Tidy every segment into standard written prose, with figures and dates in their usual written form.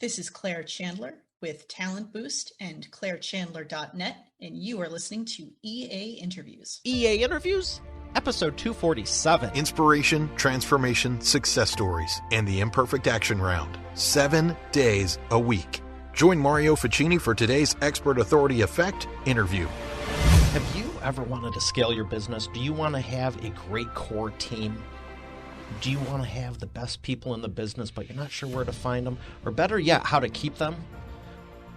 This is Claire Chandler with Talent Boost and clairechandler.net, and you are listening to EA Interviews. EA Interviews, episode 247. Inspiration, transformation, success stories, and the Imperfect Action Round. 7 days a week. Join Mario Ficini for today's Expert Authority Effect interview. Have you ever wanted to scale your business? Do you want to have a great core team? Do you want to have the best people in the business, but you're not sure where to find them? Or better yet, how to keep them?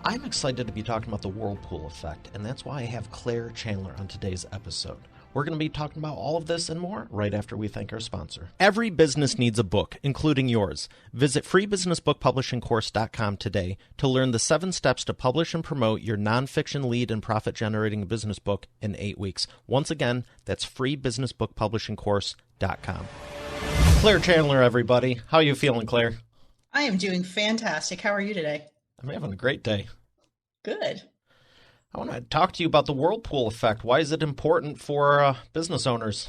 I'm excited to be talking about the Whirlpool effect, and that's why I have Claire Chandler on today's episode. We're going to be talking about all of this and more right after we thank our sponsor. Every business needs a book, including yours. Visit freebusinessbookpublishingcourse.com today to learn the 7 steps to publish and promote your nonfiction lead and profit-generating business book in 8 weeks. Once again, that's freebusinessbookpublishingcourse.com. Claire Chandler, everybody. How are you feeling, Claire? I am doing fantastic. How are you today? I'm having a great day. Good. I want to talk to you about the Whirlpool effect. Why is it important for business owners?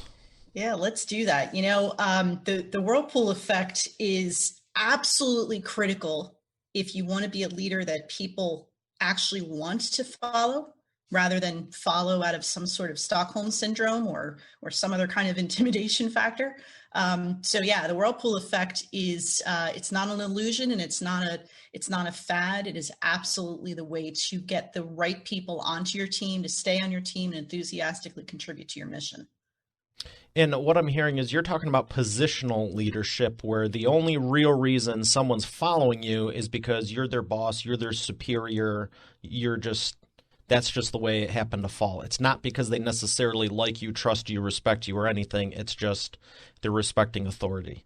Yeah, let's do that. The Whirlpool effect is absolutely critical if you want to be a leader that people actually want to follow, rather than follow out of some sort of Stockholm syndrome or some other kind of intimidation factor. The Whirlpool effect is it's not an illusion, and it's not a fad. It is absolutely the way to get the right people onto your team, to stay on your team, and enthusiastically contribute to your mission. And what I'm hearing is you're talking about positional leadership, where the only real reason someone's following you is because you're their boss, you're their superior, that's just the way it happened to fall. It's not because they necessarily like you, trust you, respect you, or anything. It's just they're respecting authority.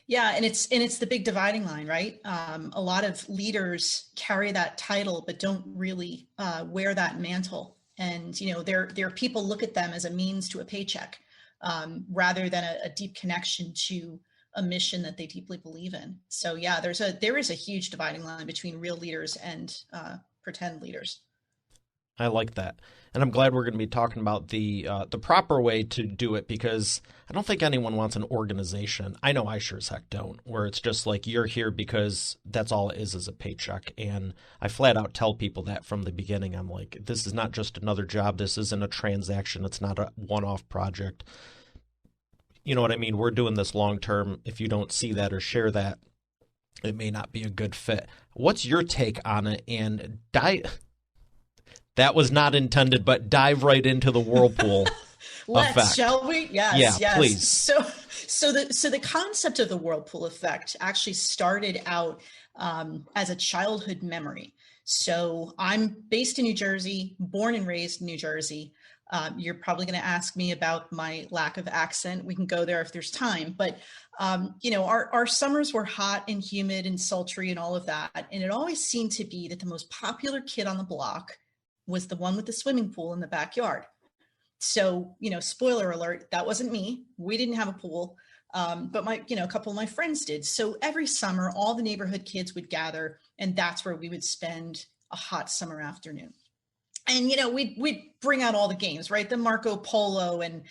Yeah, and it's the big dividing line, right? A lot of leaders carry that title, but don't really wear that mantle. And their people look at them as a means to a paycheck, rather than a deep connection to a mission that they deeply believe in. So yeah, there is a huge dividing line between real leaders and pretend leaders. I like that. And I'm glad we're going to be talking about the proper way to do it, because I don't think anyone wants an organization. I know I sure as heck don't, where it's just like you're here because that's all it is a paycheck. And I flat out tell people that from the beginning. I'm like, this is not just another job. This isn't a transaction. It's not a one-off project. You know what I mean? We're doing this long term. If you don't see that or share that, it may not be a good fit. What's your take on it? And that was not intended, but dive right into the Whirlpool effect. Shall we? Yes. Please. So the concept of the Whirlpool effect actually started out as a childhood memory. So I'm based in New Jersey, born and raised in New Jersey. You're probably going to ask me about my lack of accent. We can go there if there's time. But, our summers were hot and humid and sultry and all of that. And it always seemed to be that the most popular kid on the block was the one with the swimming pool in the backyard. So, spoiler alert, that wasn't me. We didn't have a pool, but a couple of my friends did. So every summer, all the neighborhood kids would gather, and that's where we would spend a hot summer afternoon. And, we'd bring out all the games, right? The Marco Polo and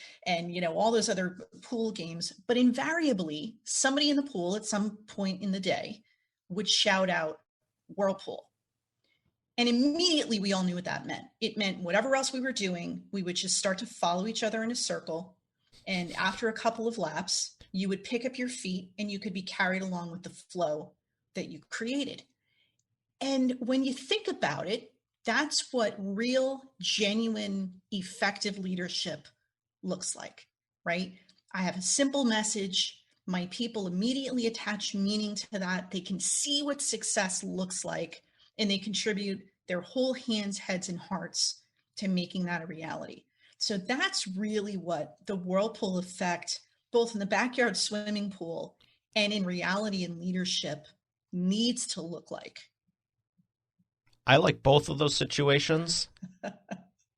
all those other pool games. But invariably, somebody in the pool at some point in the day would shout out Whirlpool. And immediately we all knew what that meant. It meant whatever else we were doing, we would just start to follow each other in a circle. And after a couple of laps, you would pick up your feet and you could be carried along with the flow that you created. And when you think about it, that's what real, genuine, effective leadership looks like, right? I have a simple message. My people immediately attach meaning to that. They can see what success looks like, and they contribute their whole hands, heads, and hearts to making that a reality. So that's really what the Whirlpool effect, both in the backyard swimming pool and in reality and leadership, needs to look like. I like both of those situations,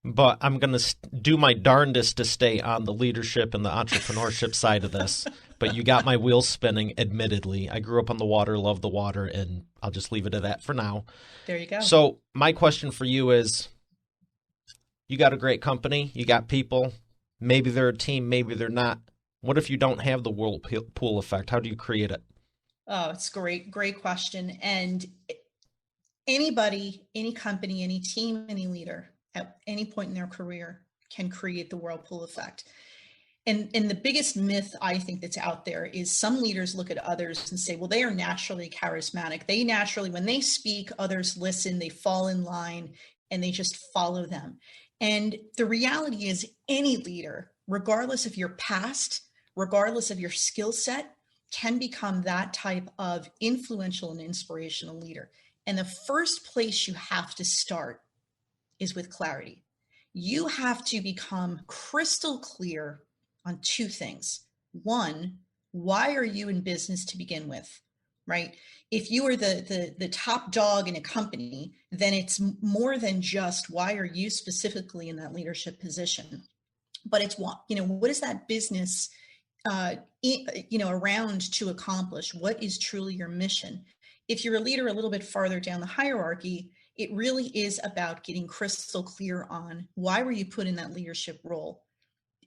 but I'm going to do my darndest to stay on the leadership and the entrepreneurship side of this. But you got my wheels spinning, admittedly. I grew up on the water, love the water, and I'll just leave it at that for now. There you go. So my question for you is, you got a great company, you got people, maybe they're a team, maybe they're not. What if you don't have the Whirlpool effect? How do you create it? Oh, it's great. Great question. And anybody, any company, any team, any leader at any point in their career can create the whirlpool effect. And the biggest myth I think that's out there is some leaders look at others and say, well, they are naturally charismatic. They naturally, when they speak, others listen, they fall in line, and they just follow them. And the reality is any leader, regardless of your past, regardless of your skill set, can become that type of influential and inspirational leader. And the first place you have to start is with clarity. You have to become crystal clear on two things. One, why are you in business to begin with, right? If you are the top dog in a company, then it's more than just why are you specifically in that leadership position, but it's what, what is that business, around to accomplish? What is truly your mission? If you're a leader a little bit farther down the hierarchy, it really is about getting crystal clear on why were you put in that leadership role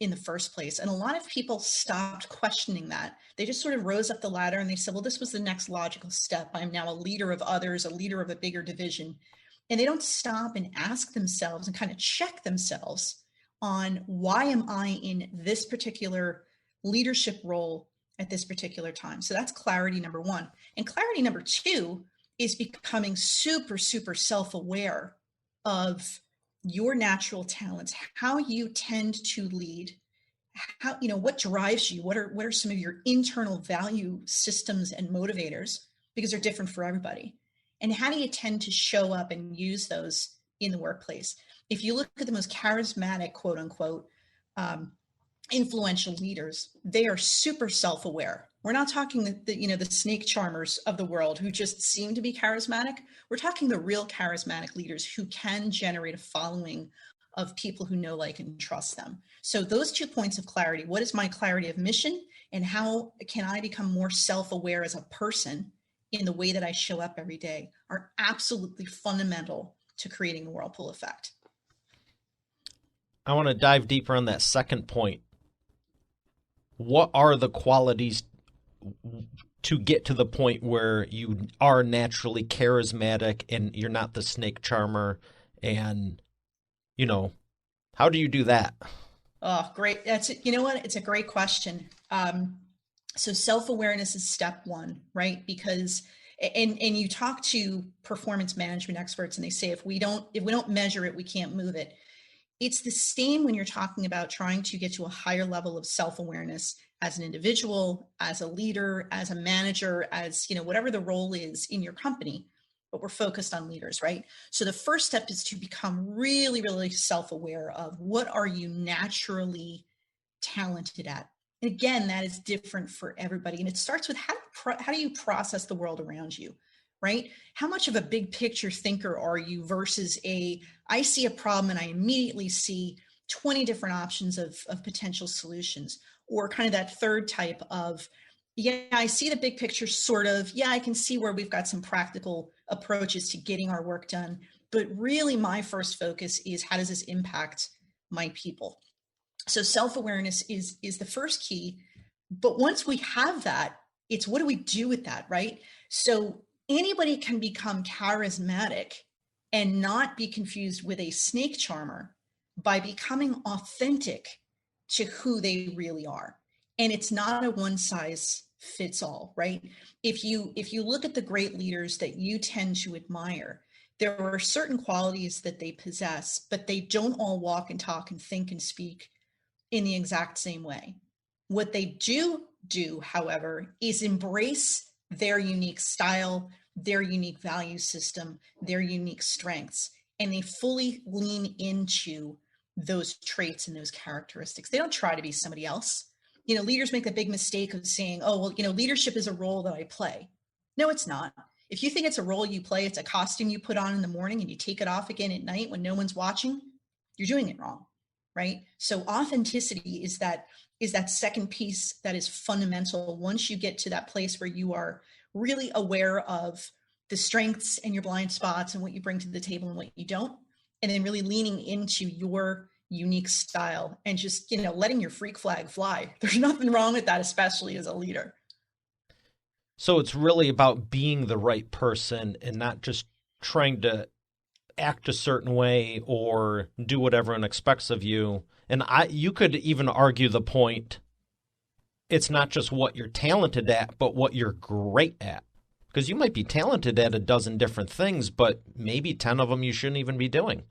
in the first place. And a lot of people stopped questioning that. They just sort of rose up the ladder and they said, well, this was the next logical step. I'm now a leader of others, a leader of a bigger division. And they don't stop and ask themselves and kind of check themselves on why am I in this particular leadership role at this particular time. So that's clarity number one. And clarity number two is becoming super, super self-aware of your natural talents, how you tend to lead, how, what drives you, what are some of your internal value systems and motivators, because they're different for everybody. And how do you tend to show up and use those in the workplace? If you look at the most charismatic, quote unquote, influential leaders, they are super self-aware. We're not talking the snake charmers of the world who just seem to be charismatic. We're talking the real charismatic leaders who can generate a following of people who know, like, and trust them. So those 2 points of clarity, what is my clarity of mission and how can I become more self-aware as a person in the way that I show up every day, are absolutely fundamental to creating the whirlpool effect. I want to dive deeper on that second point. What are the qualities to get to the point where you are naturally charismatic and you're not the snake charmer? And, how do you do that? Oh, great. It's a great question. So self-awareness is step one, right? Because, and you talk to performance management experts and they say, if we don't measure it, we can't move it. It's the same when you're talking about trying to get to a higher level of self-awareness as an individual, as a leader, as a manager, as, whatever the role is in your company, but we're focused on leaders, right? So the first step is to become really, really self-aware of what are you naturally talented at. And again, that is different for everybody. And it starts with how do you process the world around you, right? How much of a big picture thinker are you versus I see a problem and I immediately see 20 different options of potential solutions, or kind of that third type of, yeah, I see the big picture sort of, yeah, I can see where we've got some practical approaches to getting our work done. But really my first focus is how does this impact my people? So self-awareness is the first key. But once we have that, it's what do we do with that, right? So anybody can become charismatic and not be confused with a snake charmer by becoming authentic to who they really are. And it's not a one size fits all, right? If you look at the great leaders that you tend to admire, there are certain qualities that they possess, but they don't all walk and talk and think and speak in the exact same way. What they do, however, is embrace their unique style, their unique value system, their unique strengths, and they fully lean into those traits and those characteristics. They don't try to be somebody else. Leaders make the big mistake of saying, oh, well, leadership is a role that I play. No, it's not. If you think it's a role you play, it's a costume you put on in the morning and you take it off again at night when no one's watching, you're doing it wrong, right? So authenticity is that second piece that is fundamental. Once you get to that place where you are really aware of the strengths and your blind spots and what you bring to the table and what you don't, and then really leaning into your unique style and just, letting your freak flag fly. There's nothing wrong with that, especially as a leader. So it's really about being the right person and not just trying to act a certain way or do what everyone expects of you. And you could even argue the point, it's not just what you're talented at, but what you're great at. Because you might be talented at a dozen different things, but maybe 10 of them you shouldn't even be doing.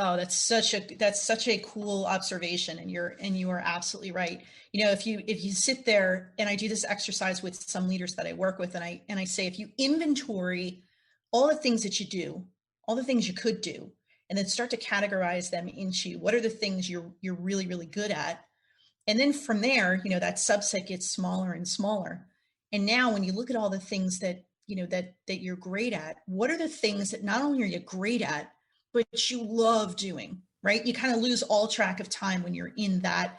Oh, that's such a cool observation, and you are absolutely right. You know, if you sit there, and I do this exercise with some leaders that I work with, and I say, if you inventory all the things that you do, all the things you could do, and then start to categorize them into what are the things you're really, really good at. And then from there, you know, that subset gets smaller and smaller. And now when you look at all the things that, you know, that you're great at, what are the things that not only are you great at, but you love doing, right? You kind of lose all track of time when you're in that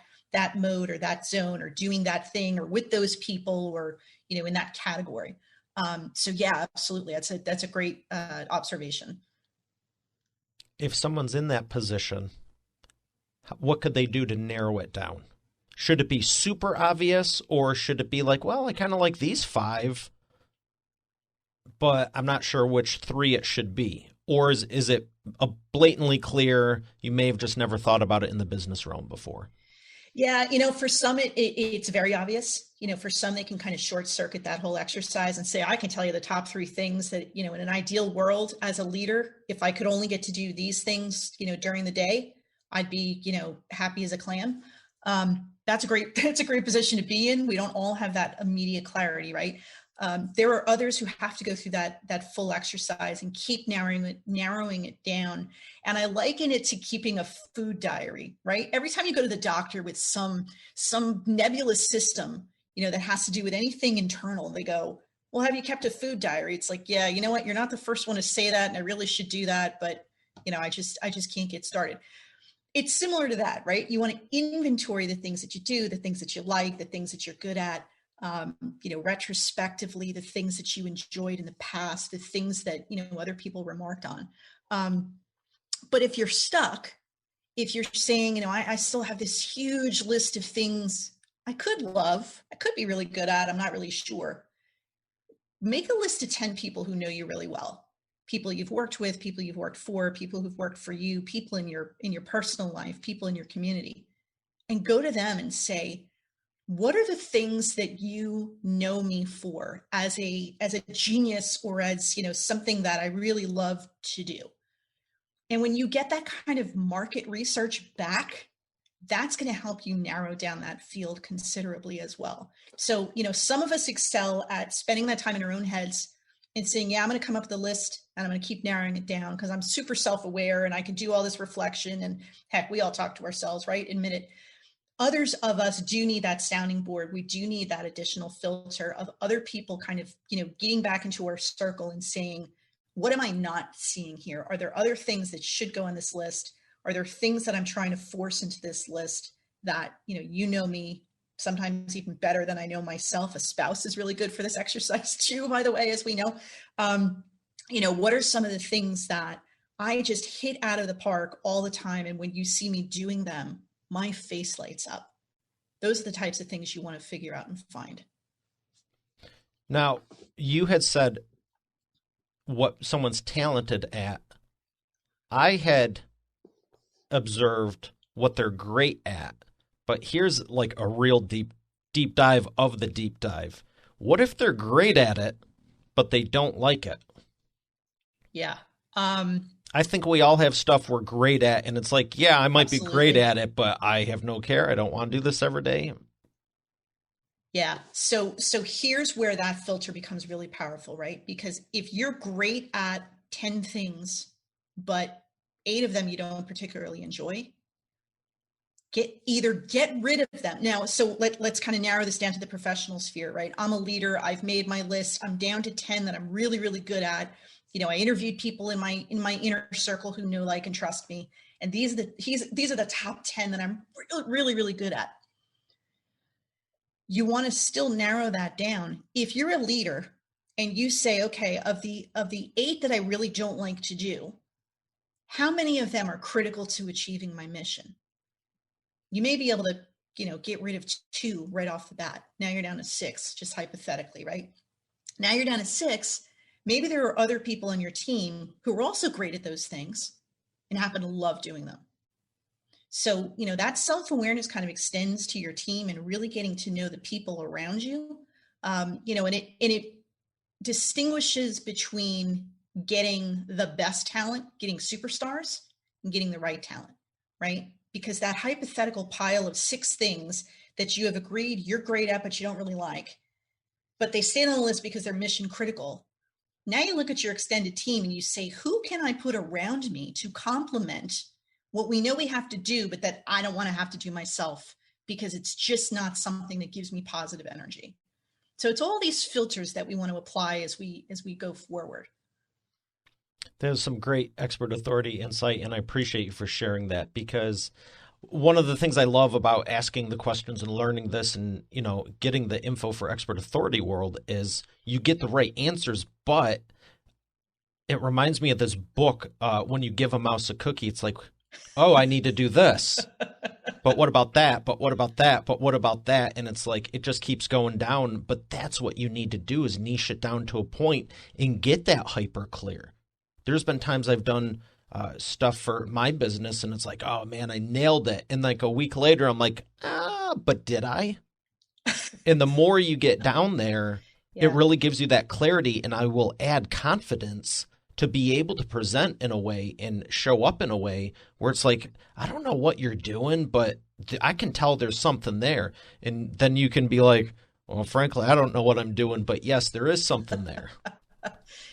mode or that zone or doing that thing or with those people or, you know, in that category. So yeah, absolutely. That's a great observation. If someone's in that position, what could they do to narrow it down? Should it be super obvious, or should it be like, well, I kind of like these 5, but I'm not sure which 3 it should be? Or is it a blatantly clear, you may have just never thought about it in the business realm before? Yeah, you know, for some it's very obvious. You know, for some they can kind of short circuit that whole exercise and say, I can tell you the top 3 things that, you know, in an ideal world as a leader, if I could only get to do these things, you know, during the day, I'd be, you know, happy as a clam. That's a great position to be in. We don't all have that immediate clarity, right? There are others who have to go through that full exercise and keep narrowing it down. And I liken it to keeping a food diary, right? Every time you go to the doctor with some nebulous system, you know, that has to do with anything internal, they go, well, have you kept a food diary? It's like, yeah, you know what? You're not the first one to say that, and I really should do that, but you know, I just can't get started. It's similar to that, right? You want to inventory the things that you do, the things that you like, the things that you're good at. You know, retrospectively, the things that you enjoyed in the past, the things that, you know, other people remarked on. But if you're stuck, if you're saying, you know, I still have this huge list of things I could love, I could be really good at, I'm not really sure. Make a list of 10 people who know you really well. People you've worked with, people you've worked for, people who've worked for you, people in your personal life, people in your community, and go to them and say, what are the things that you know me for as a genius, or as, you know, something that I really love to do? And when you get that kind of market research back, that's going to help you narrow down that field considerably as well. So, you know, some of us excel at spending that time in our own heads and saying, yeah, I'm going to come up with a list and I'm going to keep narrowing it down because I'm super self-aware and I can do all this reflection. And heck, we all talk to ourselves, right? Admit it. Others of us do need that sounding board. We do need that additional filter of other people kind of, you know, getting back into our circle and saying, what am I not seeing here? Are there other things that should go on this list? Are there things that I'm trying to force into this list that, you know me sometimes even better than I know myself? A spouse is really good for this exercise too, by the way, as we know. You know, what are some of the things that I just hit out of the park all the time? And when you see me doing them, my face lights up. Those are the types of things you want to figure out and find. Now, you had said what someone's talented at. I had observed what they're great at, but here's like a real deep dive of the deep dive. What if they're great at it, but they don't like it? Yeah. I think we all have stuff we're great at, and it's like, yeah, I might Absolutely. be great at it, but I have no care. I don't want to do this every day. Yeah. So here's where that filter becomes really powerful, right? Because if you're great at 10 things, but 8 of them you don't particularly enjoy, get rid of them. Now, so let's kind of narrow this down to the professional sphere, right? I'm a leader. I've made my list. I'm down to 10 that I'm really, really good at. You know, I interviewed people in my inner circle who know, like, and trust me. And these are the top 10 that I'm really, really, really good at. You want to still narrow that down. If you're a leader and you say, okay, of the 8 that I really don't like to do, how many of them are critical to achieving my mission? You may be able to, get rid of 2 right off the bat. Now you're down to 6, just hypothetically, right? Now you're down to 6. Maybe there are other people on your team who are also great at those things and happen to love doing them. So, that self-awareness kind of extends to your team and really getting to know the people around you. And it distinguishes between getting the best talent, getting superstars, and getting the right talent, right? Because that hypothetical pile of 6 things that you have agreed you're great at, but you don't really like, but they stay on the list because they're mission critical. Now you look at your extended team and you say, who can I put around me to complement what we know we have to do, but that I don't want to have to do myself because it's just not something that gives me positive energy. So it's all these filters that we want to apply as we go forward. There's some great expert authority insight, and I appreciate you for sharing that, because one of the things I love about asking the questions and learning this and, getting the info for expert authority world is you get the right answers, but it reminds me of this book, when you give a mouse a cookie, it's like, oh, I need to do this. But what about that? But what about that? But what about that? And it's like, it just keeps going down. But that's what you need to do, is niche it down to a point and get that hyper clear. There's been times I've done stuff for my business and it's like, oh man, I nailed it. And like a week later, I'm like, but did I? And the more you get down there, it really gives you that clarity, and I will add confidence to be able to present in a way and show up in a way where it's like, I don't know what you're doing, but I can tell there's something there. And then you can be like, well, frankly, I don't know what I'm doing, but yes, there is something there.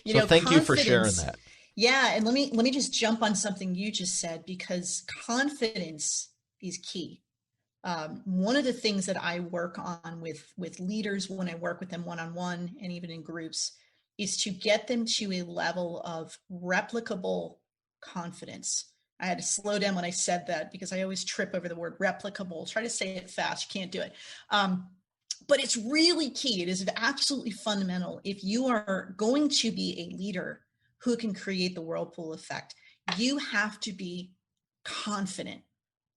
Thank you for sharing that. Yeah. And let me just jump on something you just said, because confidence is key. One of the things that I work on with leaders when I work with them one-on-one and even in groups is to get them to a level of replicable confidence. I had to slow down when I said that because I always trip over the word replicable. Try to say it fast, you can't do it. But it's really key. It is absolutely fundamental. If you are going to be a leader who can create the Whirlpool effect, you have to be confident.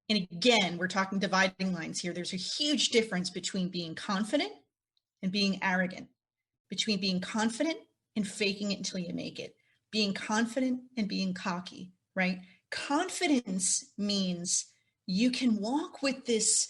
And again, we're talking dividing lines here. There's a huge difference between being confident and being arrogant, between being confident and faking it until you make it, being confident and being cocky, right? Confidence means you can walk with this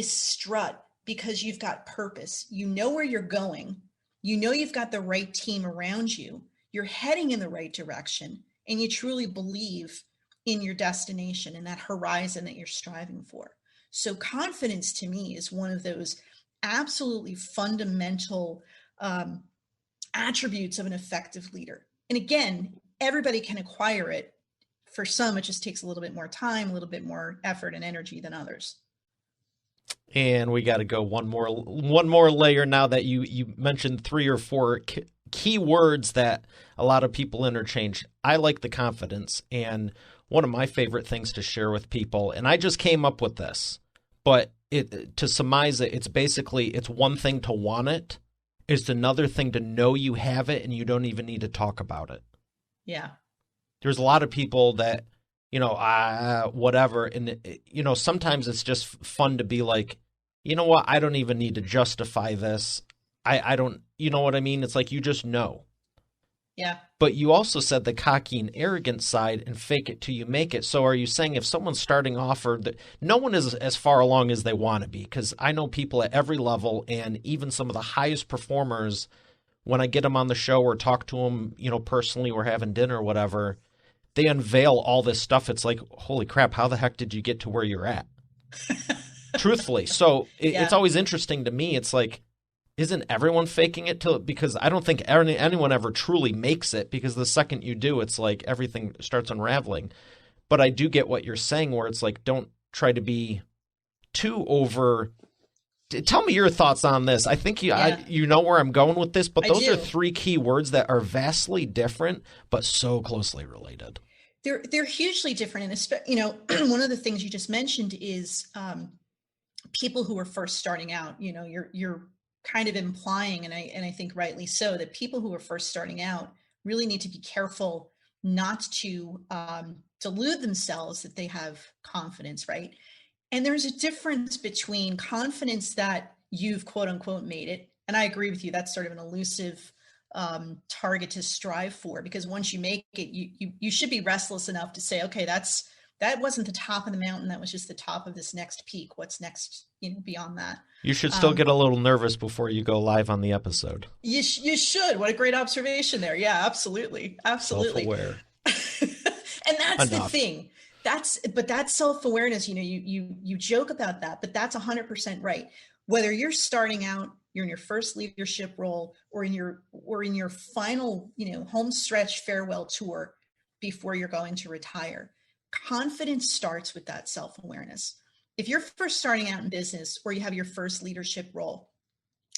strut because you've got purpose. You know where you're going. You know you've got the right team around you. You're heading in the right direction, and you truly believe in your destination and that horizon that you're striving for. So confidence to me is one of those absolutely fundamental attributes of an effective leader. And again, everybody can acquire it. For some, it just takes a little bit more time, a little bit more effort and energy than others. And we got to go one more layer now that you mentioned 3 or 4 key words that a lot of people interchange. I like the confidence, and one of my favorite things to share with people, and I just came up with this, but to surmise it, it's basically, it's one thing to want it. It's another thing to know you have it and you don't even need to talk about it. Yeah. There's a lot of people that, whatever. And, sometimes it's just fun to be like, you know what? I don't even need to justify this. I don't, you know what I mean? It's like, you just know. Yeah. But you also said the cocky and arrogant side and fake it till you make it. So are you saying if someone's starting off, or no one is as far along as they want to be? Because I know people at every level, and even some of the highest performers, when I get them on the show or talk to them, personally, or having dinner or whatever, they unveil all this stuff. It's like, holy crap, how the heck did you get to where you're at? Truthfully. So it's always interesting to me. It's like, isn't everyone faking it because I don't think anyone ever truly makes it, because the second you do, it's like everything starts unraveling. But I do get what you're saying, where it's like, don't try to be too over. Tell me your thoughts on this. I think you know where I'm going with this, but those are 3 key words that are vastly different, but so closely related. They're hugely different. And one of the things you just mentioned is people who are first starting out. You're kind of implying, and I think rightly so, that people who are first starting out really need to be careful not to delude themselves that they have confidence, right? And there's a difference between confidence that you've quote unquote made it. And I agree with you. That's sort of an elusive target to strive for, because once you make it, you should be restless enough to say, okay, that wasn't the top of the mountain. That was just the top of this next peak. What's next, beyond that? You should still get a little nervous before you go live on the episode. You should. What a great observation there. Yeah, absolutely. Absolutely. Self-aware. And that's the thing. That's self-awareness. You joke about that, but that's 100% right. Whether you're starting out, you're in your first leadership role, or in your final, home stretch farewell tour before you're going to retire, confidence starts with that self-awareness. If you're first starting out in business, or you have your first leadership role,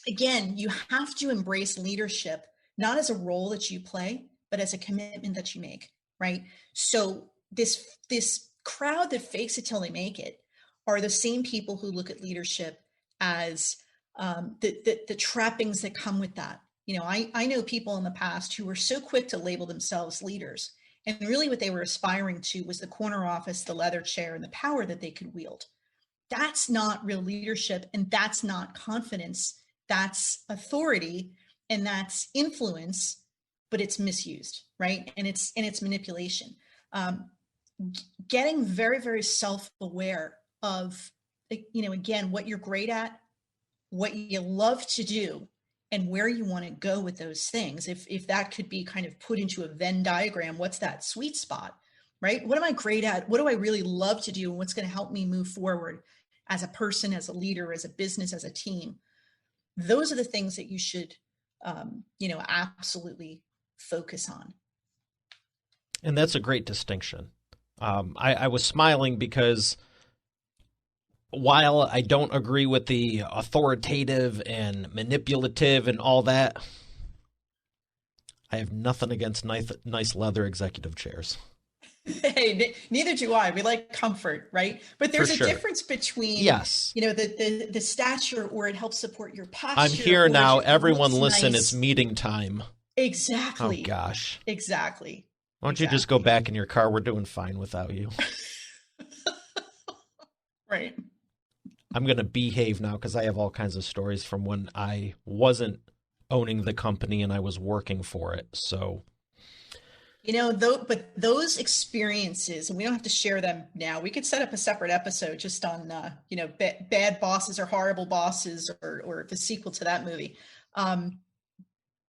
again, you have to embrace leadership, not as a role that you play, but as a commitment that you make, right? So this crowd that fakes it till they make it are the same people who look at leadership as the trappings that come with that. I know people in the past who were so quick to label themselves leaders, and really what they were aspiring to was the corner office, the leather chair, and the power that they could wield. That's not real leadership, and that's not confidence. That's authority, and that's influence, but it's misused, right? And it's manipulation. Getting very, very self-aware of, again, what you're great at, what you love to do, and where you want to go with those things. If that could be kind of put into a Venn diagram, what's that sweet spot, right? What am I great at? What do I really love to do? And what's going to help me move forward as a person, as a leader, as a business, as a team? Those are the things that you should, absolutely focus on. And that's a great distinction. I was smiling because while I don't agree with the authoritative and manipulative and all that, I have nothing against nice leather executive chairs. Hey, neither do I. We like comfort, right? But there's a difference between, yes, the stature, or it helps support your posture. I'm here now. Everyone listen. Nice. It's meeting time. Exactly. Oh, gosh. Exactly. Why don't you just go back in your car? We're doing fine without you. Right. I'm going to behave now because I have all kinds of stories from when I wasn't owning the company and I was working for it. So, but those experiences, and we don't have to share them now. We could set up a separate episode just on, bad bosses or horrible bosses, or the sequel to that movie.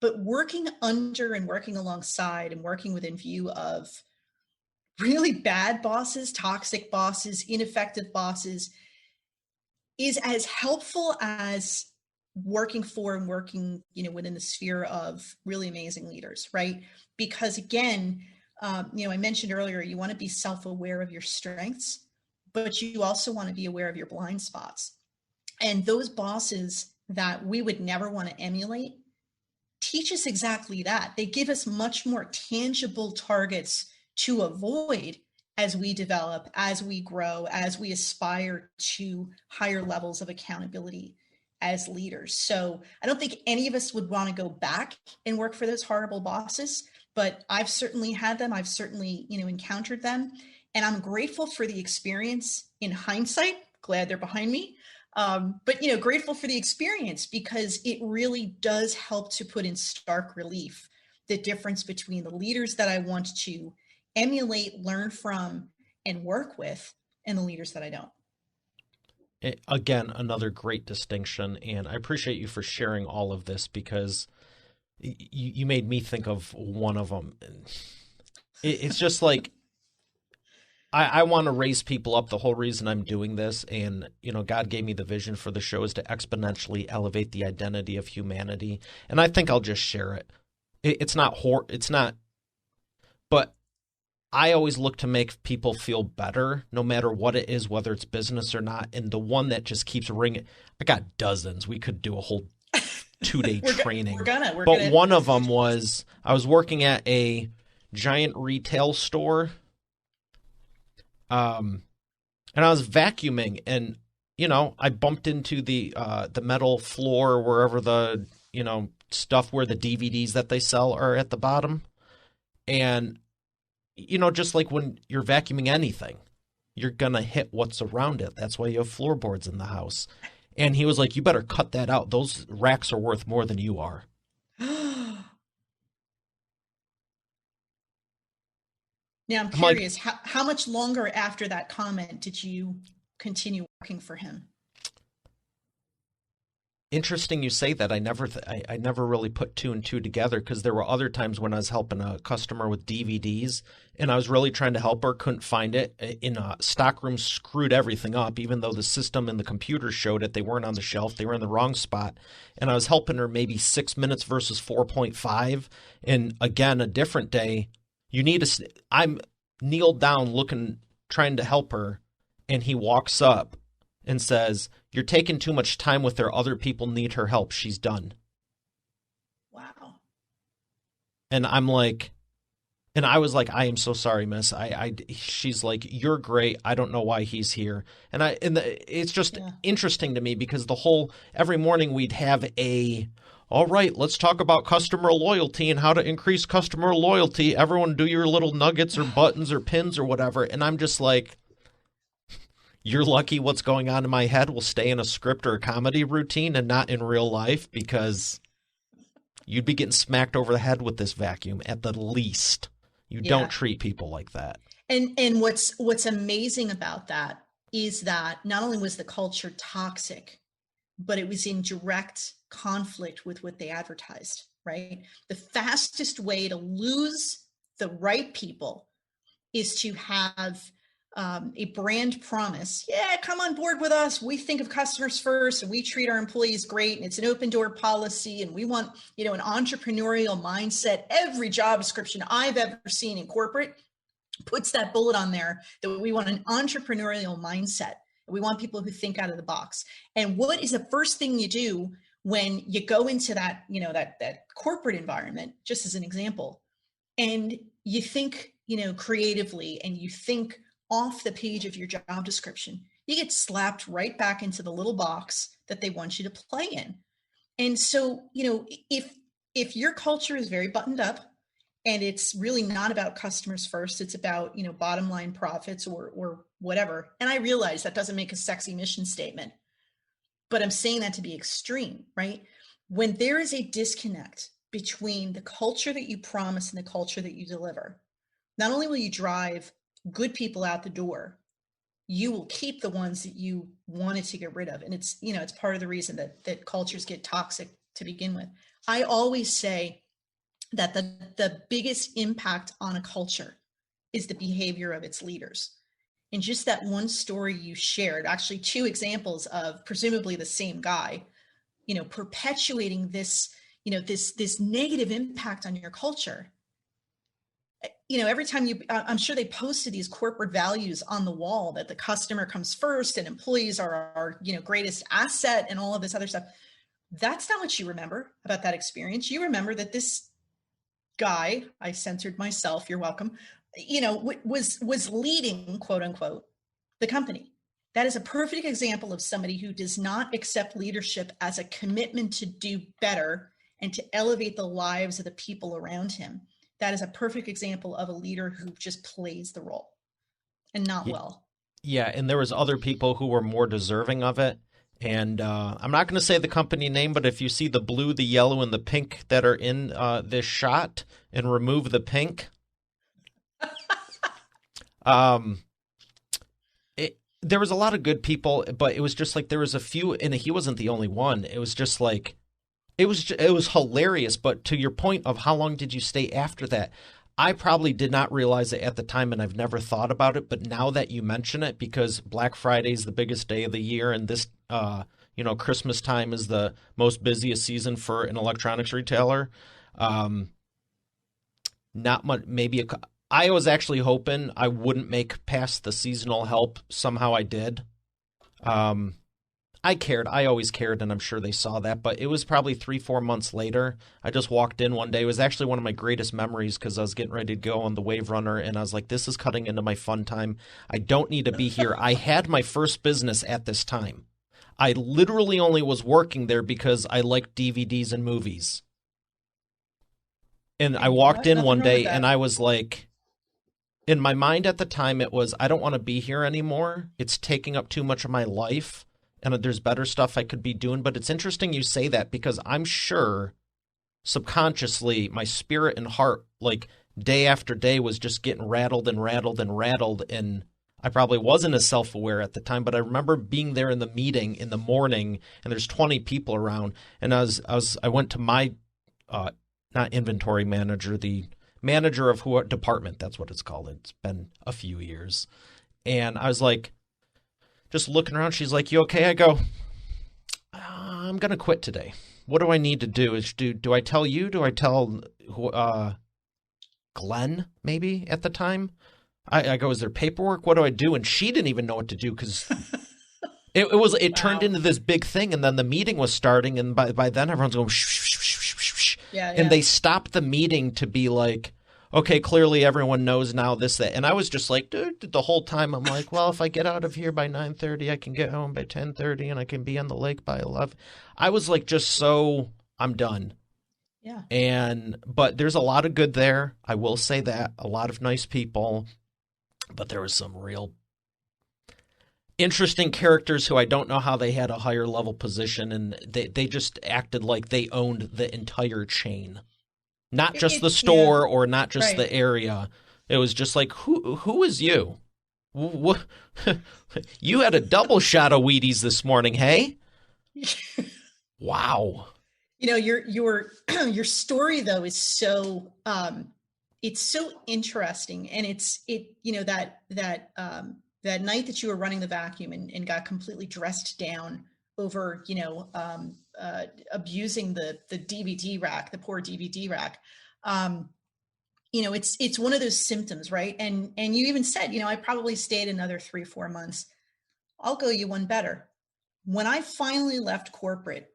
But working under and working alongside and working within view of really bad bosses, toxic bosses, ineffective bosses is as helpful as working for and working, within the sphere of really amazing leaders, right? Because again, I mentioned earlier, you want to be self-aware of your strengths, but you also want to be aware of your blind spots. And those bosses that we would never want to emulate teach us exactly that. They give us much more tangible targets to avoid as we develop, as we grow, as we aspire to higher levels of accountability as leaders. So I don't think any of us would want to go back and work for those horrible bosses, but I've certainly had them. I've certainly, encountered them. And I'm grateful for the experience in hindsight. Glad they're behind me. But grateful for the experience, because it really does help to put in stark relief the difference between the leaders that I want to emulate, learn from, and work with, and the leaders that I don't. Again, another great distinction, and I appreciate you for sharing all of this, because you made me think of one of them. It's just like, I want to raise people up. The whole reason I'm doing this, and God gave me the vision for the show, is to exponentially elevate the identity of humanity. And I think I'll just share it. It's not but I always look to make people feel better, no matter what it is, whether it's business or not. And the one that just keeps ringing, I got dozens. We could do a whole 2-day training. But one of them was, I was working at a giant retail store. And I was vacuuming, and I bumped into the metal floor, wherever the stuff where the DVDs that they sell are at the bottom, and just like when you're vacuuming anything, you're gonna hit what's around it. That's why you have floorboards in the house. And he was like, "You better cut that out. Those racks are worth more than you are." Now I'm I'm like, curious, how much longer after that comment did you continue working for him? interesting you say that. I never really put two and two together, because there were other times when I was helping a customer with DVDs and I was really trying to help her, couldn't find it. In a stockroom, screwed everything up, even though the system and the computer showed it. They weren't on the shelf. They were in the wrong spot. And I was helping her maybe 6 minutes versus 4.5. And again, a different day, I'm kneeled down looking, trying to help her. And he walks up and says, "You're taking too much time with her. Other people need her help. She's done." Wow. And I'm like, and I was like, "I am so sorry, miss." She's like, "You're great. I don't know why he's here." It's just interesting to me, because every morning we'd have all right, let's talk about customer loyalty and how to increase customer loyalty. Everyone do your little nuggets or buttons or pins or whatever. And I'm just like, you're lucky what's going on in my head will stay in a script or a comedy routine and not in real life, because you'd be getting smacked over the head with this vacuum at the least. You don't treat people like that. And what's amazing about that is that not only was the culture toxic, but it was in direct conflict with what they advertised, right? The fastest way to lose the right people is to have a brand promise. Yeah, come on board with us. We think of customers first, and we treat our employees great, and it's an open door policy, and we want, an entrepreneurial mindset. Every job description I've ever seen in corporate puts that bullet on there that we want an entrepreneurial mindset. We want people who think out of the box. And what is the first thing you do when you go into that, that corporate environment, just as an example, and you think, creatively, and you think off the page of your job description? You get slapped right back into the little box that they want you to play in. And so, if your culture is very buttoned up and it's really not about customers first, it's about, bottom line profits or whatever. And I realize that doesn't make a sexy mission statement, but I'm saying that to be extreme, right? When there is a disconnect between the culture that you promise and the culture that you deliver, not only will you drive good people out the door, you will keep the ones that you wanted to get rid of. And it's, it's part of the reason that cultures get toxic to begin with. I always say that the biggest impact on a culture is the behavior of its leaders. And just that one story you shared, actually two examples of presumably the same guy, perpetuating this, this negative impact on your culture. Every time I'm sure they posted these corporate values on the wall, that the customer comes first and employees are our, greatest asset and all of this other stuff. That's not what you remember about that experience. You remember that this guy, I censored myself, you're welcome, was leading, quote unquote, the company. That is a perfect example of somebody who does not accept leadership as a commitment to do better and to elevate the lives of the people around him. That is a perfect example of a leader who just plays the role and not well. Yeah, and there was other people who were more deserving of it. And I'm not going to say the company name, but if you see the blue, the yellow, and the pink that are in this shot, and remove the pink, there was a lot of good people, but it was just like there was a few, and he wasn't the only one. It was just like, it was hilarious. But to your point of how long did you stay after that, I probably did not realize it at the time, and I've never thought about it. But now that you mention it, because Black Friday is the biggest day of the year, and this, Christmas time is the most busiest season for an electronics retailer. Not much, maybe I was actually hoping I wouldn't make past the seasonal help. Somehow I did. I cared. I always cared, and I'm sure they saw that. But it was probably 3-4 months later. I just walked in one day. It was actually one of my greatest memories because I was getting ready to go on the Wave Runner, and I was like, this is cutting into my fun time. I don't need to be here. I had my first business at this time. I literally only was working there because I liked DVDs and movies. And I walked in one day, and I was like, in my mind at the time, it was, I don't want to be here anymore. It's taking up too much of my life. And there's better stuff I could be doing. But it's interesting you say that, because I'm sure subconsciously my spirit and heart day after day was just getting rattled and rattled and rattled. And I probably wasn't as self-aware at the time, but I remember being there in the meeting in the morning, and there's 20 people around, and I went to my not inventory manager, the manager of who department, that's what it's called. It's been a few years, and I was like, just looking around. She's like, "You okay?" I go, "I'm gonna quit today. What do I need to do? Do I tell you? Do I tell Glenn maybe at the time?" I go, "Is there paperwork? What do I do?" And she didn't even know what to do because it turned into this big thing. And then the meeting was starting, and by then everyone's going shh, shh, shh, shh, shh, shh. Yeah, and they stopped the meeting to be like, "Okay, clearly everyone knows now this, that." And I was just like, dude, the whole time I'm like, well, if I get out of here by 9:30, I can get home by 10:30, and I can be on the lake by 11. I was like, just so I'm done. Yeah. But there's a lot of good there. I will say that. A lot of nice people. But there was some real interesting characters who I don't know how they had a higher level position, and they just acted like they owned the entire chain. Not just the store or not just the area. It was just like, who is you? What? You had a double shot of Wheaties this morning, hey? Wow. You know, your story though is so it's so interesting, and that night that you were running the vacuum and got completely dressed down over abusing the DVD rack, the poor DVD rack. It's one of those symptoms, right? And you even said, I probably stayed another 3-4 months. I'll go you one better. When I finally left corporate,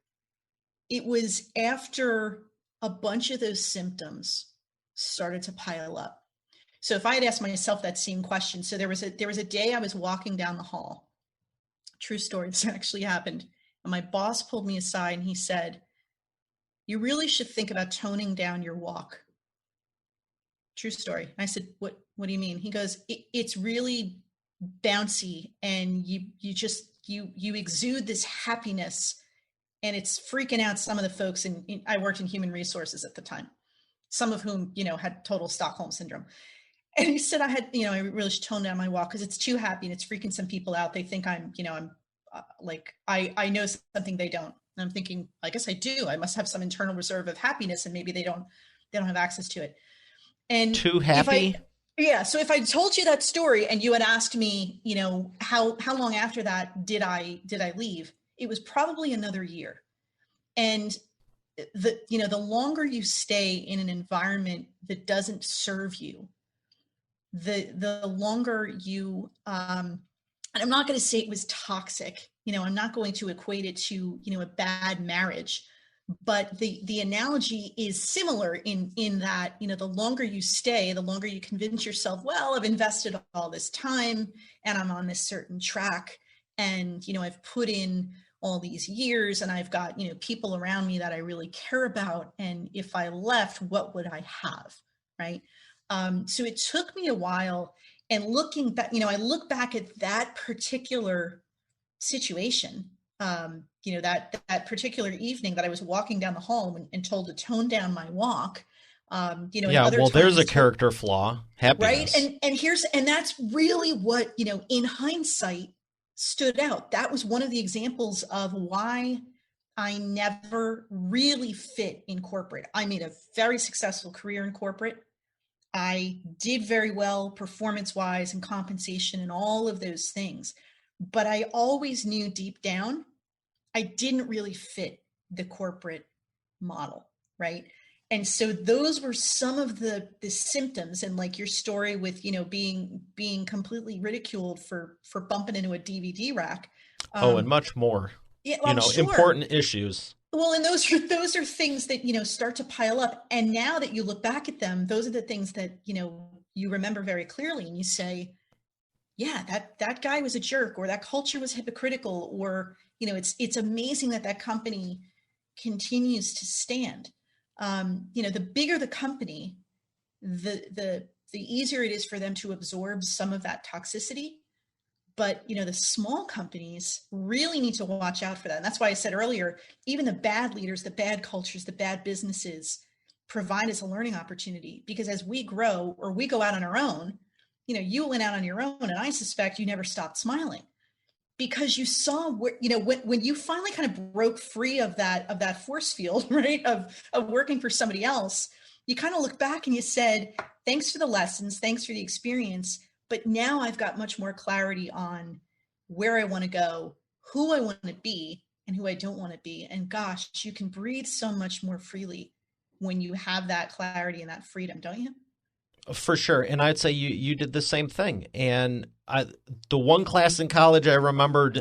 it was after a bunch of those symptoms started to pile up. So if I had asked myself that same question, so there was a day I was walking down the hall. True story, this actually happened. And my boss pulled me aside and he said, "You really should think about toning down your walk." True story. I said, what do you mean? He goes, it's really bouncy, and you exude this happiness, and it's freaking out some of the folks I worked in human resources at the time, some of whom, had total Stockholm syndrome. And he said, I really should tone down my walk because it's too happy and it's freaking some people out. They think I'm like, I know something they don't. And I'm thinking, I guess I do. I must have some internal reserve of happiness, and maybe they don't have access to it. And too happy. So if I told you that story and you had asked me, how long after that did I leave? It was probably another year. And the longer you stay in an environment that doesn't serve you, the longer you, and I'm not going to say it was toxic, I'm not going to equate it to, a bad marriage, but the analogy is similar in that, the longer you stay, the longer you convince yourself, well, I've invested all this time and I'm on this certain track, and, I've put in all these years, and I've got, people around me that I really care about. And if I left, what would I have? Right. So it took me a while, and looking back, I look back at that particular situation, that particular evening that I was walking down the hall and told to tone down my walk. There's a character flaw, happiness. Right. And that's really what, in hindsight stood out. That was one of the examples of why I never really fit in corporate. I made a very successful career in corporate. I did very well performance-wise and compensation and all of those things. But I always knew deep down, I didn't really fit the corporate model, right? And so those were some of the symptoms, and like your story with, being completely ridiculed for bumping into a DVD rack. And much more. Yeah, well, sure. Important issues. Well, and those are things that, start to pile up. And now that you look back at them, those are the things that, you remember very clearly, and you say, yeah, that guy was a jerk, or that culture was hypocritical, or, it's amazing that company continues to stand. The bigger the company, the easier it is for them to absorb some of that toxicity. But, the small companies really need to watch out for that. And that's why I said earlier, even the bad leaders, the bad cultures, the bad businesses provide us a learning opportunity, because as we grow or we go out on our own, you went out on your own, and I suspect you never stopped smiling, because you saw where, when you finally kind of broke free of that force field, right, of working for somebody else, you kind of look back and you said, thanks for the lessons, thanks for the experience, but now I've got much more clarity on where I want to go, who I want to be, and who I don't want to be. And gosh, you can breathe so much more freely when you have that clarity and that freedom, don't you? For sure. And I'd say you did the same thing. And the one class in college I remember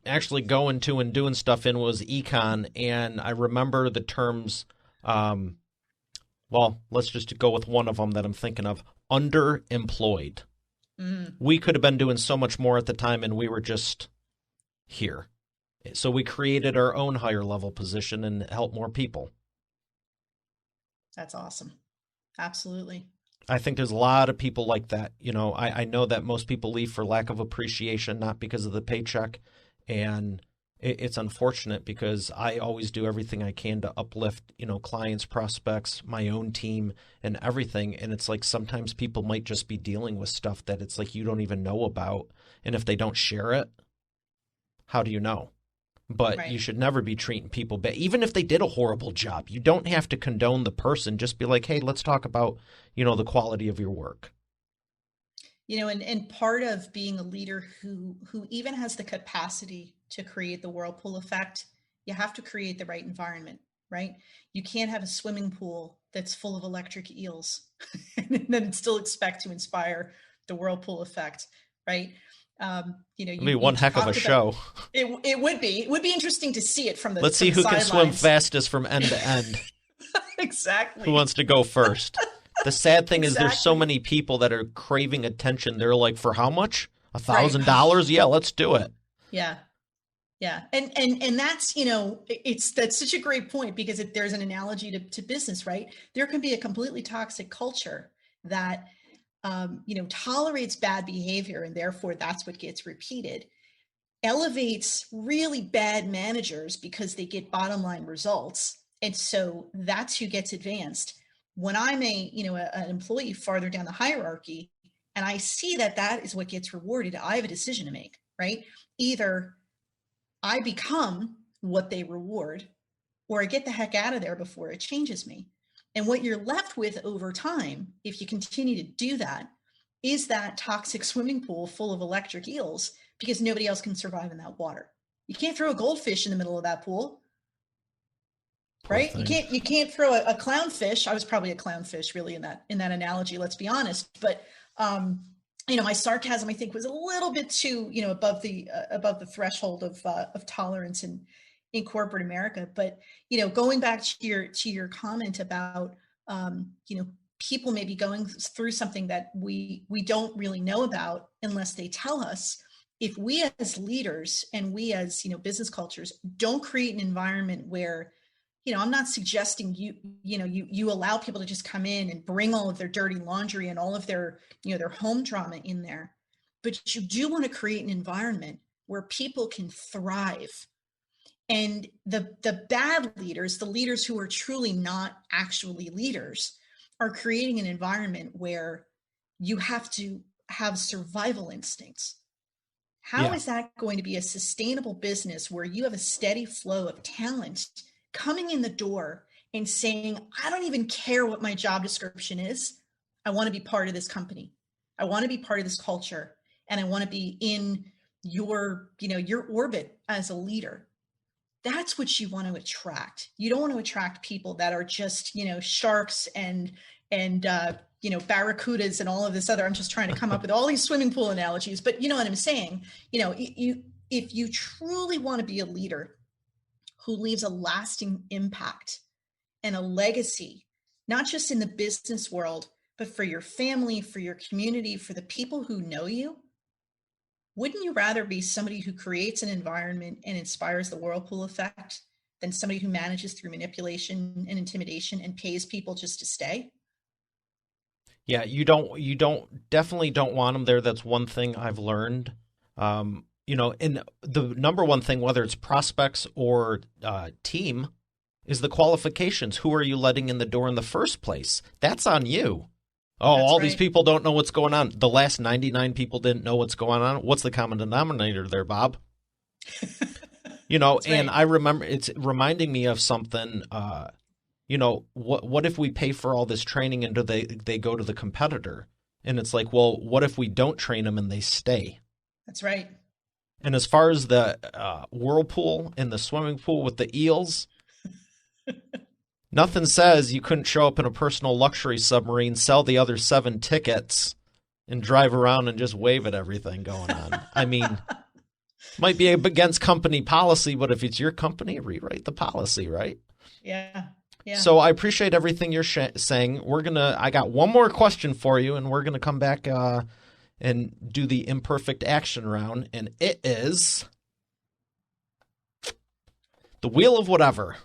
actually going to and doing stuff in was econ. And I remember the terms, well, let's just go with one of them that I'm thinking of, underemployed. We could have been doing so much more at the time, and we were just here. So we created our own higher level position and helped more people. That's awesome. Absolutely. I think there's a lot of people like that. I know that most people leave for lack of appreciation, not because of the paycheck. And it's unfortunate, because I always do everything I can to uplift, clients, prospects, my own team, and everything. And it's like sometimes people might just be dealing with stuff that it's like you don't even know about. And if they don't share it, how do you know? But right. You should never be treating people bad. Even if they did a horrible job, you don't have to condone the person. Just be like, hey, let's talk about, the quality of your work. And part of being a leader who even has the capacity to create the whirlpool effect, you have to create the right environment, right? You can't have a swimming pool that's full of electric eels and then still expect to inspire the whirlpool effect, right? It'd be one heck of a show. It would be. It would be interesting to see it from the. Let's see who can swim fastest from end to end. Exactly. Who wants to go first? The sad thing is there's so many people that are craving attention. They're like, for how much? $1,000? Yeah, let's do it. Yeah. Yeah. And that's, that's such a great point, because there's an analogy to business, right? There can be a completely toxic culture that, tolerates bad behavior, and therefore that's what gets repeated, elevates really bad managers because they get bottom line results. And so that's who gets advanced. When I'm an employee farther down the hierarchy, and I see that is what gets rewarded, I have a decision to make, right? Either I become what they reward, or I get the heck out of there before it changes me. And what you're left with over time, if you continue to do that, is that toxic swimming pool full of electric eels, because nobody else can survive in that water. You can't throw a goldfish in the middle of that pool, right? You can't throw a clownfish. I was probably a clownfish really in that analogy, let's be honest. But my sarcasm, I think, was a little bit too, above the threshold of tolerance in corporate America. But, going back to your comment about, people may be going through something that we don't really know about unless they tell us. If we as leaders and we as, business cultures don't create an environment where, I'm not suggesting you allow people to just come in and bring all of their dirty laundry and all of their, their home drama in there, but you do want to create an environment where people can thrive. And the bad leaders, the leaders who are truly not actually leaders, are creating an environment where you have to have survival instincts. How is that going to be a sustainable business where you have a steady flow of talent coming in the door and saying, I don't even care what my job description is. I want to be part of this company. I want to be part of this culture. And I want to be in your orbit as a leader. That's what you want to attract. You don't want to attract people that are just, sharks and barracudas and all of this other. I'm just trying to come up with all these swimming pool analogies, but you know what I'm saying? If you truly want to be a leader who leaves a lasting impact and a legacy, not just in the business world, but for your family, for your community, for the people who know you, wouldn't you rather be somebody who creates an environment and inspires the whirlpool effect than somebody who manages through manipulation and intimidation and pays people just to stay? Yeah, you definitely don't want them there. That's one thing I've learned. And the number one thing, whether it's prospects or team, is the qualifications. Who are you letting in the door in the first place? That's on you. Oh, That's all right. these people don't know what's going on. The last 99 people didn't know what's going on. What's the common denominator there, Bob? That's And right. I remember it's reminding me of something, what if we pay for all this training and they go to the competitor? And it's like, well, what if we don't train them and they stay? That's right. And as far as the whirlpool and the swimming pool with the eels, nothing says you couldn't show up in a personal luxury submarine, sell the other 7 tickets, and drive around and just wave at everything going on. I mean, might be against company policy, but if it's your company, rewrite the policy, right? Yeah. Yeah. So I appreciate everything you're saying. I got one more question for you, and we're gonna come back and do the imperfect action round, and it is the wheel of whatever.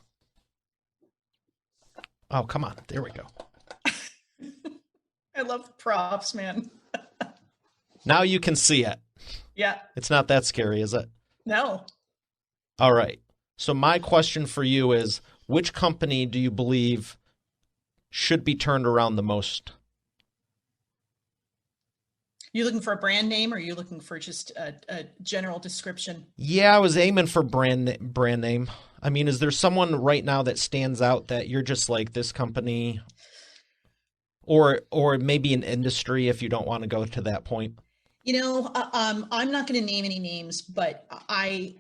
Oh, come on. There we go. I love props, man. Now you can see it. Yeah. It's not that scary, is it? No. All right. So my question for you is, which company do you believe should be turned around the most? You looking for a brand name, or are you looking for just a general description? Yeah, I was aiming for brand name. I mean, is there someone right now that stands out that you're just like, this company, or maybe an industry if you don't want to go to that point? I'm not going to name any names, but I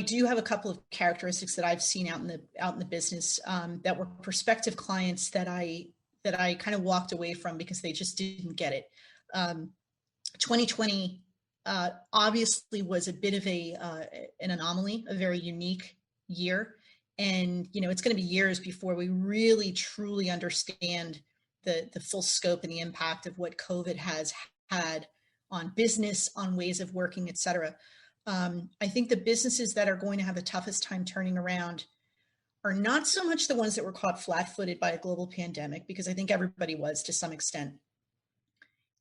do have a couple of characteristics that I've seen out in the business that were prospective clients that I kind of walked away from because they just didn't get it. 2020 obviously was a bit of an anomaly, a very unique year, and it's going to be years before we really truly understand the full scope and the impact of what COVID has had on business, on ways of working, et cetera. I think the businesses that are going to have the toughest time turning around are not so much the ones that were caught flat-footed by a global pandemic, because I think everybody was to some extent.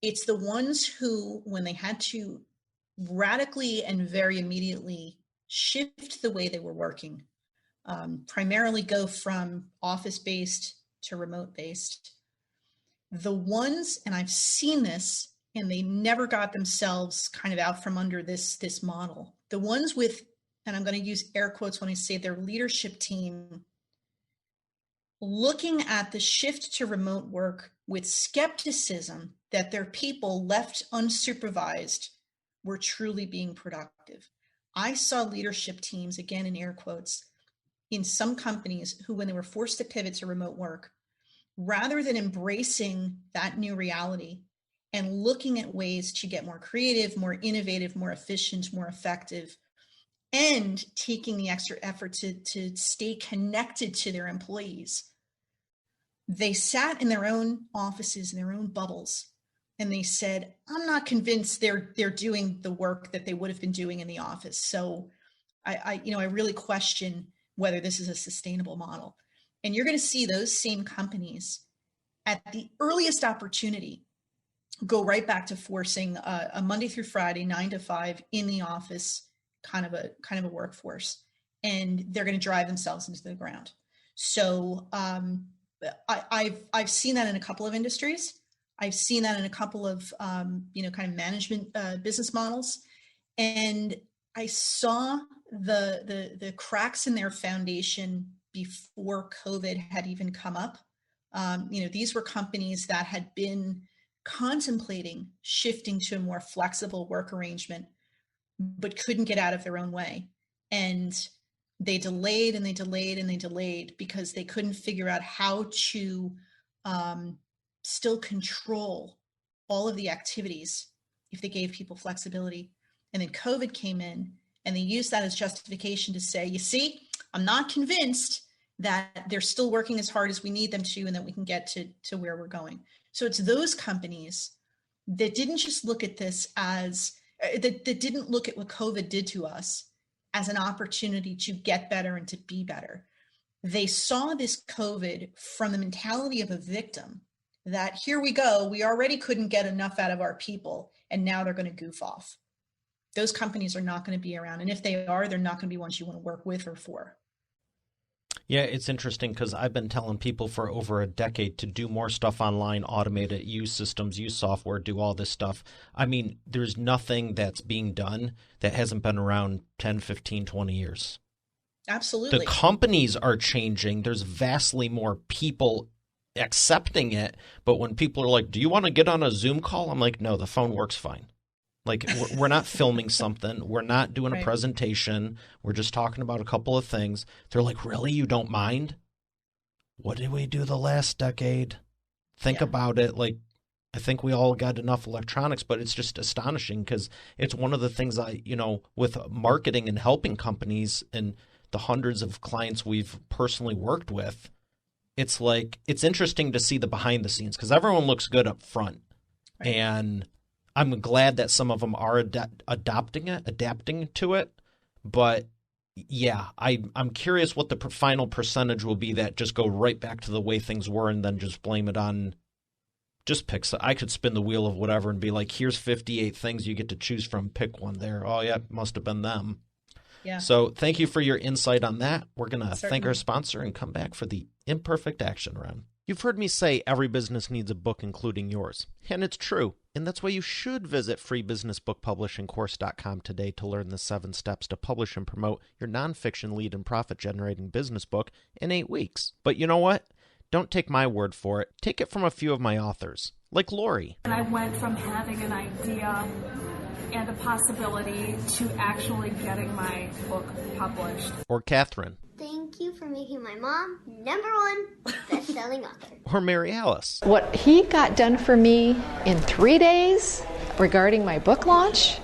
It's the ones who, when they had to radically and very immediately shift the way they were working, primarily go from office-based to remote-based, the ones, and I've seen this, and they never got themselves kind of out from under this model. The ones with, and I'm going to use air quotes when I say their leadership team, looking at the shift to remote work with skepticism that their people left unsupervised were truly being productive. I saw leadership teams, again in air quotes, in some companies who, when they were forced to pivot to remote work, rather than embracing that new reality and looking at ways to get more creative, more innovative, more efficient, more effective, and taking the extra effort to stay connected to their employees, they sat in their own offices, in their own bubbles, and they said, I'm not convinced they're doing the work that they would have been doing in the office. So I really question whether this is a sustainable model. And you're going to see those same companies at the earliest opportunity go right back to forcing a Monday through Friday, 9 to 5 in the office kind of a workforce, and they're going to drive themselves into the ground. So I've seen that in a couple of industries. I've seen that in a couple of kind of management business models, and I saw the cracks in their foundation before COVID had even come up. These were companies that had been contemplating shifting to a more flexible work arrangement, but couldn't get out of their own way. And they delayed and they delayed and they delayed because they couldn't figure out how to still control all of the activities if they gave people flexibility. And then COVID came in and they used that as justification to say, you see, I'm not convinced that they're still working as hard as we need them to and that we can get to where we're going. So it's those companies that didn't just look at this as, that didn't look at what COVID did to us as an opportunity to get better and to be better. They saw this COVID from the mentality of a victim, that here we go, we already couldn't get enough out of our people, and now they're going to goof off. Those companies are not going to be around. And if they are, they're not going to be ones you want to work with or for. Yeah, it's interesting because I've been telling people for over a decade to do more stuff online, automate it, use systems, use software, do all this stuff. I mean, there's nothing that's being done that hasn't been around 10, 15, 20 years. Absolutely. The companies are changing. There's vastly more people accepting it. But when people are like, do you want to get on a Zoom call? I'm like, no, the phone works fine. Like, we're not filming something. We're not doing a presentation. We're just talking about a couple of things. They're like, really? You don't mind? What did we do the last decade? Think about it. Like, I think we all got enough electronics, but it's just astonishing because it's one of the things with marketing and helping companies and the hundreds of clients we've personally worked with, it's like, it's interesting to see the behind the scenes because everyone looks good up front. Right. And I'm glad that some of them are adapting to it. But yeah, I'm curious what the final percentage will be that just go right back to the way things were and then just blame it on, just pick. I could spin the wheel of whatever and be like, here's 58 things you get to choose from. Pick one there. Oh, yeah, it must have been them. Yeah. So thank you for your insight on that. We're going to thank our sponsor and come back for the imperfect action round. You've heard me say every business needs a book, including yours. And it's true. And that's why you should visit freebusinessbookpublishingcourse.com today to learn the 7 steps to publish and promote your nonfiction lead and profit-generating business book in 8 weeks. But you know what? Don't take my word for it. Take it from a few of my authors, like Lori. And I went from having an idea and a possibility to actually getting my book published. Or Catherine. Thank you for making my mom #1 best-selling author. Or Mary Alice. What he got done for me in 3 days regarding my book launch,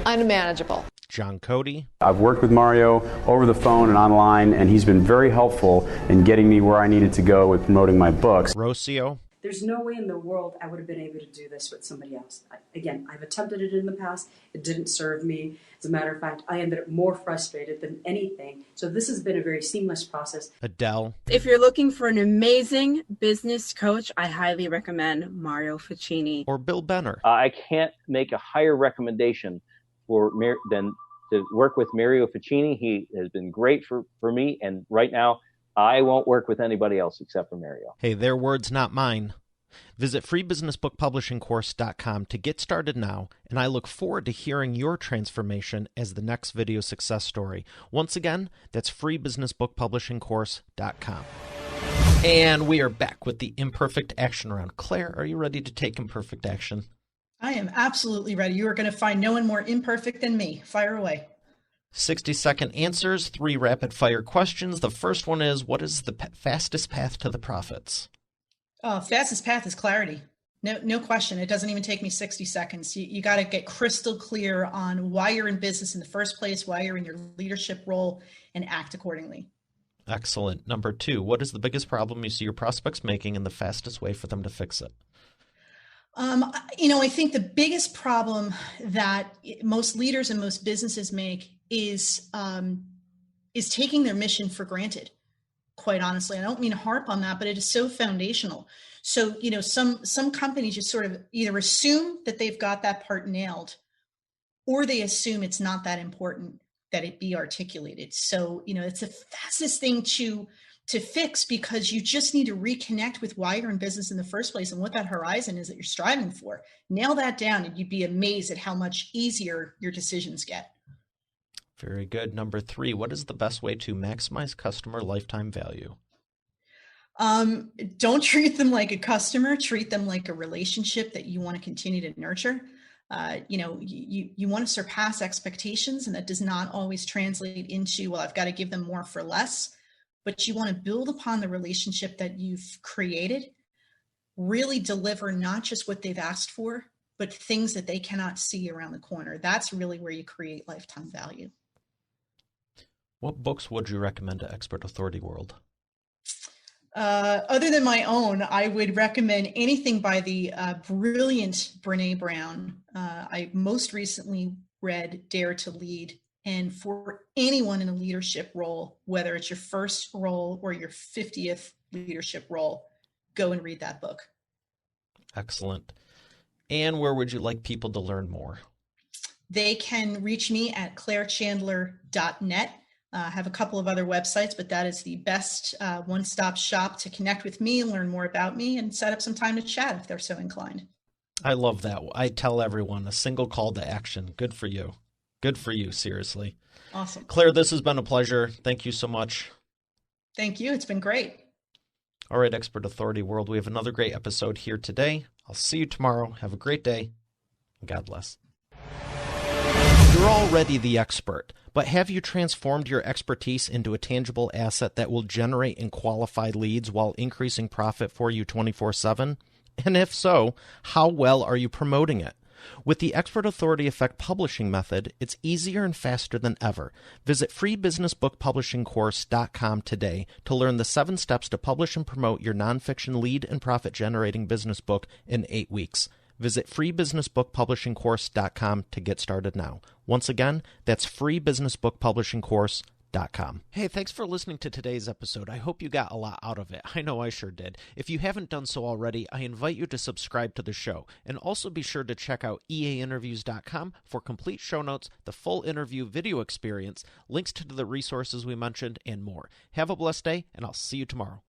unmanageable. John Cody. I've worked with Mario over the phone and online, and he's been very helpful in getting me where I needed to go with promoting my books. Rocio. There's no way in the world I would have been able to do this with somebody else. I've attempted it in the past. It didn't serve me. As a matter of fact, I ended up more frustrated than anything. So this has been a very seamless process. Adele. If you're looking for an amazing business coach, I highly recommend Mario Ficini. Or Bill Benner. I can't make a higher recommendation than to work with Mario Ficini. He has been great for me, and right now, I won't work with anybody else except for Mario. Hey, their words, not mine. Visit freebusinessbookpublishingcourse.com to get started now, and I look forward to hearing your transformation as the next video success story. Once again, that's freebusinessbookpublishingcourse.com. And we are back with the imperfect action round. Claire, are you ready to take imperfect action? I am absolutely ready. You are going to find no one more imperfect than me. Fire away. 60-second answers, 3 rapid-fire questions. The first one is, what is the fastest path to the profits? Fastest path is clarity. No question. It doesn't even take me 60 seconds. You got to get crystal clear on why you're in business in the first place, why you're in your leadership role, and act accordingly. Excellent. Number 2, what is the biggest problem you see your prospects making and the fastest way for them to fix it? I think the biggest problem that most leaders and most businesses make is taking their mission for granted. Quite honestly, I don't mean to harp on that, but it is so foundational. So, some companies just sort of either assume that they've got that part nailed, or they assume it's not that important that it be articulated. So, it's the fastest thing to fix, because you just need to reconnect with why you're in business in the first place and what that horizon is that you're striving for. Nail that down, and you'd be amazed at how much easier your decisions get. Very good. Number 3, what is the best way to maximize customer lifetime value? Don't treat them like a customer. Treat them like a relationship that you want to continue to nurture. You want to surpass expectations, and that does not always translate into, well, I've got to give them more for less. But you want to build upon the relationship that you've created, really deliver not just what they've asked for, but things that they cannot see around the corner. That's really where you create lifetime value. What books would you recommend to Expert Authority World? Other than my own, I would recommend anything by the brilliant Brené Brown. I most recently read Dare to Lead. And for anyone in a leadership role, whether it's your first role or your 50th leadership role, go and read that book. Excellent. And where would you like people to learn more? They can reach me at clairechandler.net. I have a couple of other websites, but that is the best one-stop shop to connect with me, learn more about me, and set up some time to chat if they're so inclined. I love that. I tell everyone, a single call to action. Good for you. Good for you, seriously. Awesome. Claire, this has been a pleasure. Thank you so much. Thank you. It's been great. All right, Expert Authority World, we have another great episode here today. I'll see you tomorrow. Have a great day, and God bless. You're already the expert, but have you transformed your expertise into a tangible asset that will generate and qualify leads while increasing profit for you 24/7? And if so, how well are you promoting it? With the Expert Authority Effect publishing method, it's easier and faster than ever. Visit freebusinessbookpublishingcourse.com today to learn the 7 steps to publish and promote your nonfiction lead and profit-generating business book in 8 weeks. Visit freebusinessbookpublishingcourse.com to get started now. Once again, that's freebusinessbookpublishingcourse.com. Hey, thanks for listening to today's episode. I hope you got a lot out of it. I know I sure did. If you haven't done so already, I invite you to subscribe to the show. And also be sure to check out eainterviews.com for complete show notes, the full interview video experience, links to the resources we mentioned, and more. Have a blessed day, and I'll see you tomorrow.